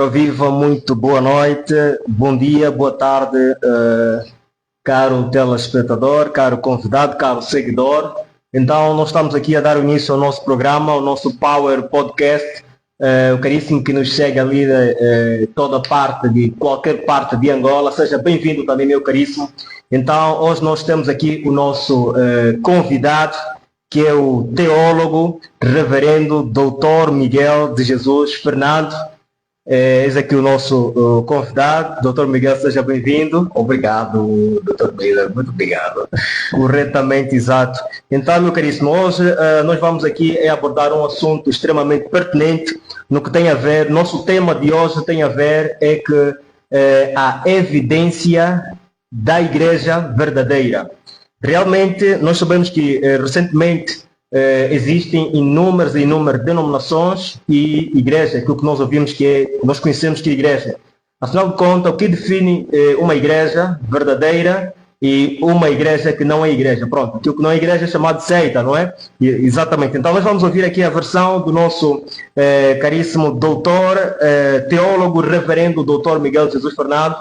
Ora viva, muito boa noite, bom dia, boa tarde, caro telespectador, caro convidado, caro seguidor. Então, nós estamos aqui a dar início ao nosso programa, ao nosso Power Podcast. O caríssimo que nos segue ali de qualquer parte de Angola, seja bem-vindo também, meu caríssimo. Então, hoje nós temos aqui o nosso convidado, que é o teólogo, reverendo Dr. Miguel de Jesus Fernando. Eis aqui o nosso convidado, Dr. Miguel, seja bem-vindo. Obrigado, Dr. Miller, muito obrigado. Corretamente, exato. Então, meu caríssimo, hoje nós vamos aqui abordar um assunto extremamente pertinente no que tem a ver, nosso tema de hoje tem a ver a evidência da igreja verdadeira. Realmente, nós sabemos que recentemente existem inúmeras denominações e igrejas, aquilo que nós ouvimos nós conhecemos que é igreja. Afinal de contas, o que define uma igreja verdadeira e uma igreja que não é igreja? Pronto, aquilo que não é igreja é chamado de seita, não é? Exatamente. Então nós vamos ouvir aqui a versão do nosso caríssimo doutor, teólogo, reverendo doutor Miguel Jesus Fernando.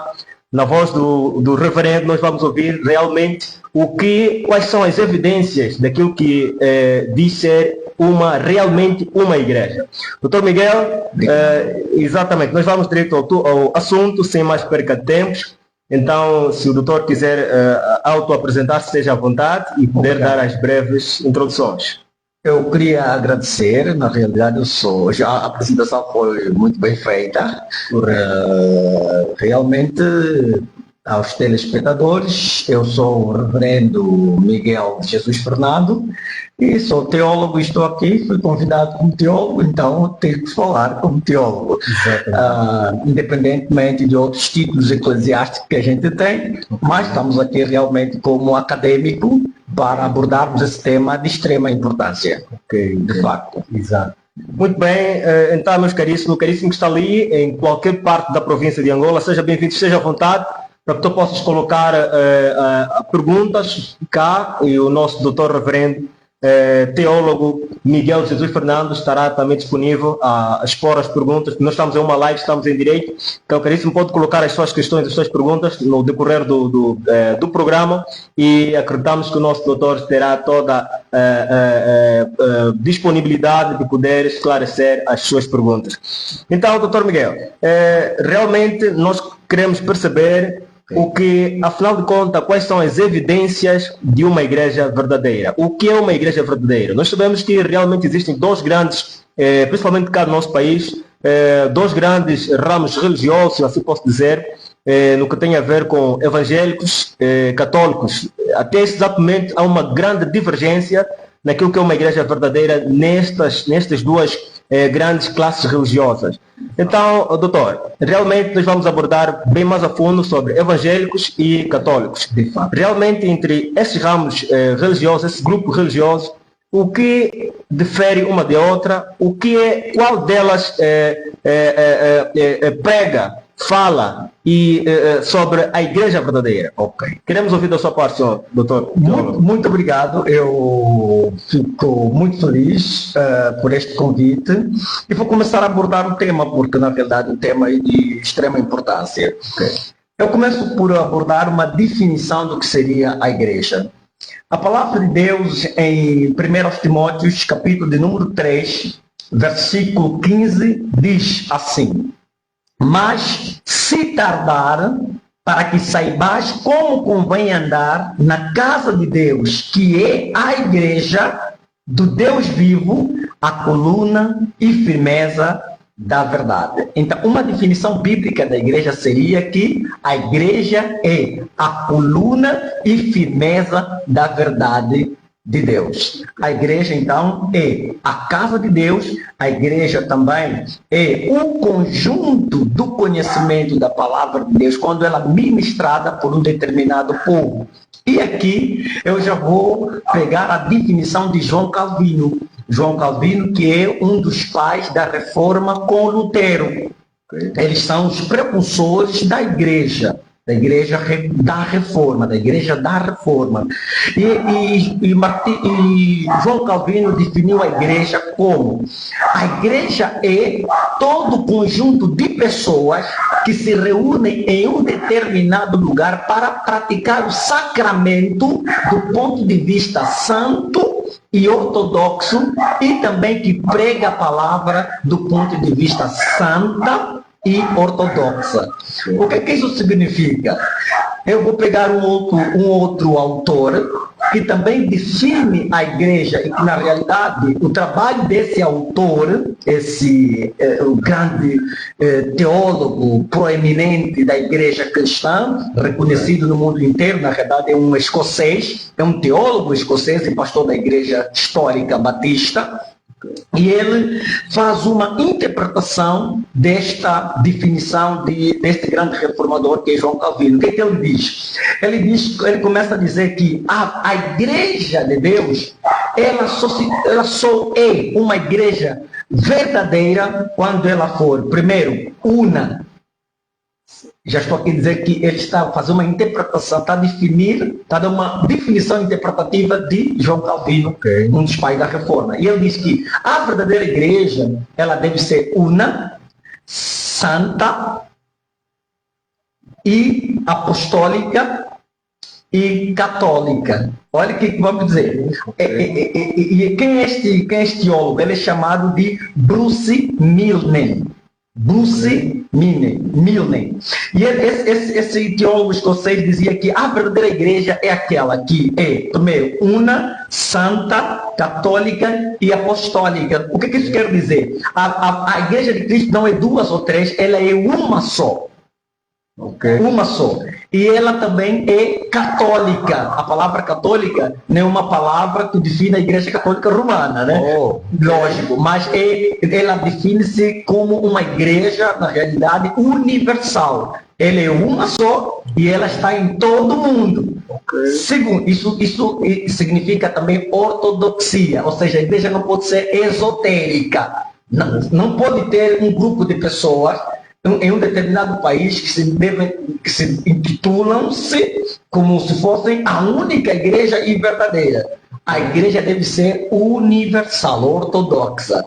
Na voz do reverendo, nós vamos ouvir realmente quais são as evidências daquilo que diz ser realmente uma igreja. Doutor Miguel, exatamente, nós vamos direto ao assunto, sem mais perca de tempos. Então, se o doutor quiser auto-apresentar-se, esteja à vontade e poder dar as breves introduções. Eu queria agradecer, na realidade já a apresentação foi muito bem feita. Realmente, aos telespectadores, eu sou o reverendo Miguel de Jesus Fernando e sou teólogo e estou aqui, fui convidado como teólogo, então tenho que falar como teólogo. Independentemente de outros títulos eclesiásticos que a gente tem, mas estamos aqui realmente como acadêmico para abordarmos esse tema de extrema importância. De facto. Exato. Muito bem, então, meus caríssimos, o caríssimo que está ali, em qualquer parte da província de Angola, seja bem-vindo, esteja à vontade, para que tu possas colocar perguntas cá, e o nosso doutor reverendo, teólogo Miguel Jesus Fernando estará também disponível a expor as perguntas. Nós estamos em uma live, estamos em direito, então caríssimo, pode colocar as suas questões, as suas perguntas no decorrer do programa, e acreditamos que o nosso doutor terá toda a disponibilidade de poder esclarecer as suas perguntas. Então, doutor Miguel, realmente nós queremos perceber afinal de contas, quais são as evidências de uma igreja verdadeira? O que é uma igreja verdadeira? Nós sabemos que realmente existem dois grandes, principalmente cá no nosso país, dois grandes ramos religiosos, assim posso dizer, no que tem a ver com evangélicos, católicos. Até esse exato momento há uma grande divergência naquilo que é uma igreja verdadeira nestas duas grandes classes religiosas. Então, doutor, realmente nós vamos abordar bem mais a fundo sobre evangélicos e católicos. Realmente, entre esses ramos religiosos, esse grupo religioso, o que difere uma da outra, qual delas prega, fala sobre a igreja verdadeira? Queremos ouvir da sua parte, senhor doutor. Muito obrigado, eu fico muito feliz por este convite e vou começar a abordar o tema, porque na verdade o tema é de extrema importância. Eu começo por abordar uma definição do que seria a igreja. A palavra de Deus em 1 Timóteos, capítulo de número 3, versículo 15, diz assim: mas se tardar, para que saibais como convém andar na casa de Deus, que é a igreja do Deus vivo, a coluna e firmeza da verdade. Então, uma definição bíblica da igreja seria que a igreja é a coluna e firmeza da verdade de Deus. A igreja, então, é a casa de Deus. A igreja também é o conjunto do conhecimento da palavra de Deus quando ela é ministrada por um determinado povo. E aqui eu já vou pegar a definição de João Calvino. João Calvino, que é um dos pais da reforma com Lutero. Eles são os precursores da igreja. da igreja da reforma, da igreja da reforma. E João Calvino definiu a igreja como: a igreja é todo conjunto de pessoas que se reúnem em um determinado lugar para praticar o sacramento do ponto de vista santo e ortodoxo, e também que prega a palavra do ponto de vista santa e ortodoxa. O que isso significa? Eu vou pegar um outro autor que também define a igreja, e que na realidade o trabalho desse autor, o grande teólogo proeminente da igreja cristã, reconhecido no mundo inteiro, na realidade é um escocês, é um teólogo escocês e pastor da igreja histórica batista. E ele faz uma interpretação desta definição deste grande reformador que é João Calvino. O que ele diz? Ele começa a dizer que a igreja de Deus, ela só é uma igreja verdadeira quando ela for, primeiro, una. Já estou aqui a dizer que ele está fazendo uma interpretação, está dando uma definição interpretativa de João Calvino, um dos pais da reforma. E ele diz que a verdadeira igreja, ela deve ser una, santa e apostólica e católica. Olha o que vamos dizer. E quem é este teólogo? Ele é chamado de Bruce Milne. Bruce Milne. E esse teólogo escocês dizia que a verdadeira igreja é aquela que é, primeiro, una, santa, católica e apostólica. O que isso quer dizer? A igreja de Cristo não é duas ou três, ela é uma só. Uma só. E ela também é católica. A palavra católica não é uma palavra que define a Igreja Católica Romana, né? Lógico, mas ela define-se como uma igreja, na realidade, universal. Ela é uma só e ela está em todo o mundo. Segundo, isso significa também ortodoxia, ou seja, a igreja não pode ser esotérica. Não pode ter um grupo de pessoas em um determinado país que se intitulam-se como se fossem a única igreja e verdadeira. A igreja deve ser universal, ortodoxa.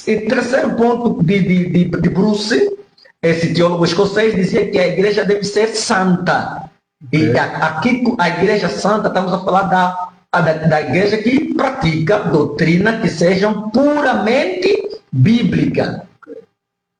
E terceiro ponto de Bruce, esse teólogo escocês, dizia que a igreja deve ser santa. E aqui, a igreja santa, estamos a falar da igreja que pratica doutrina que sejam puramente bíblica.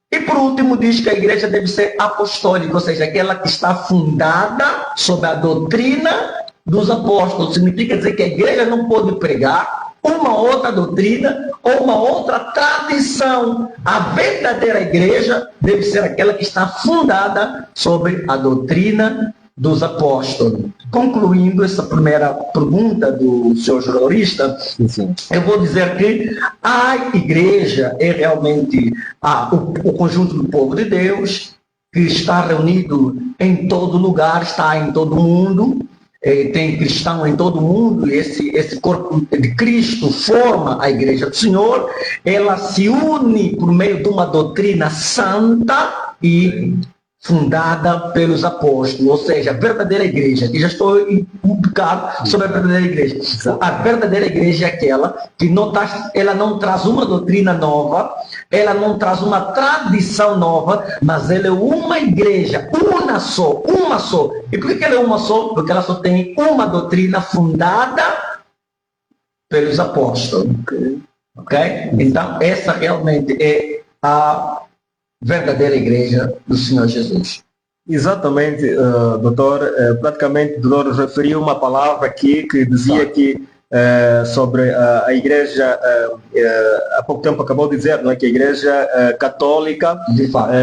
E por último diz que a igreja deve ser apostólica, ou seja, aquela que está fundada sobre a doutrina dos apóstolos. Significa dizer que a igreja não pode pregar uma outra doutrina ou uma outra tradição. A verdadeira igreja deve ser aquela que está fundada sobre a doutrina dos apóstolos. Concluindo essa primeira pergunta do senhor jornalista, eu vou dizer que a igreja é realmente o conjunto do povo de Deus, que está reunido em todo lugar, está em todo mundo, tem cristão em todo mundo, e esse corpo de Cristo forma a igreja do Senhor. Ela se une por meio de uma doutrina santa e fundada pelos apóstolos, ou seja, a verdadeira igreja, que já estou um bocado sobre a verdadeira igreja. A verdadeira igreja é aquela que ela não traz uma doutrina nova, ela não traz uma tradição nova, mas ela é uma igreja, uma só. E por que ela é uma só? Porque ela só tem uma doutrina fundada pelos apóstolos. Ok? Então, essa realmente é a verdadeira igreja do Senhor Jesus. Exatamente, doutor. Praticamente, o doutor referiu uma palavra aqui que dizia que sobre a igreja, há pouco tempo acabou de dizer, não é, que a igreja católica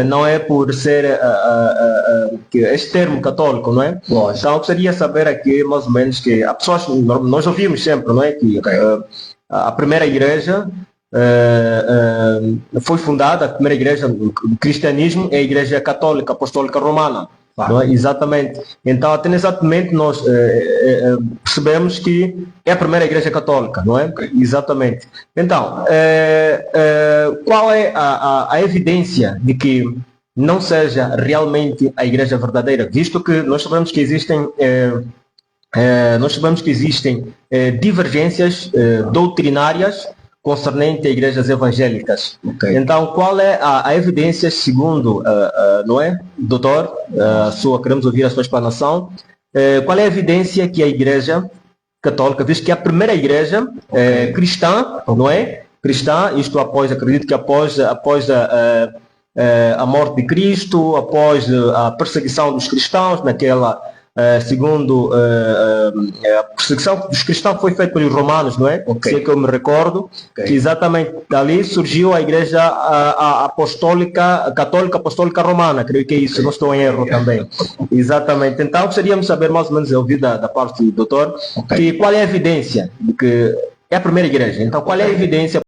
não é por ser este termo católico, não é? Lógico. Então eu gostaria de saber aqui mais ou menos que há pessoas, nós ouvimos sempre, não é, que a primeira igreja foi fundada, a primeira igreja do cristianismo é a igreja católica apostólica romana. Não é? Exatamente. Então, até exatamente nós percebemos que é a primeira igreja católica, não é? Exatamente. Então, qual é a evidência de que não seja realmente a igreja verdadeira, visto que nós sabemos que existem divergências doutrinárias concernente a igrejas evangélicas. Ok. Então, qual é a evidência, segundo, não é, doutor, queremos ouvir a sua explanação, qual é a evidência que a igreja católica, visto que é a primeira igreja cristã, não é? Cristã, isto acredito que após a morte de Cristo, após a perseguição dos cristãos, segundo a perseguição dos cristãos foi feita pelos romanos, não é? Se é que eu me recordo, que exatamente dali surgiu a igreja católica apostólica romana, creio que é isso, não estou em erro também. Exatamente. Então gostaríamos de saber mais ou menos, ouvir da parte do doutor, que qual é a evidência de que é a primeira igreja. Então qual é a evidência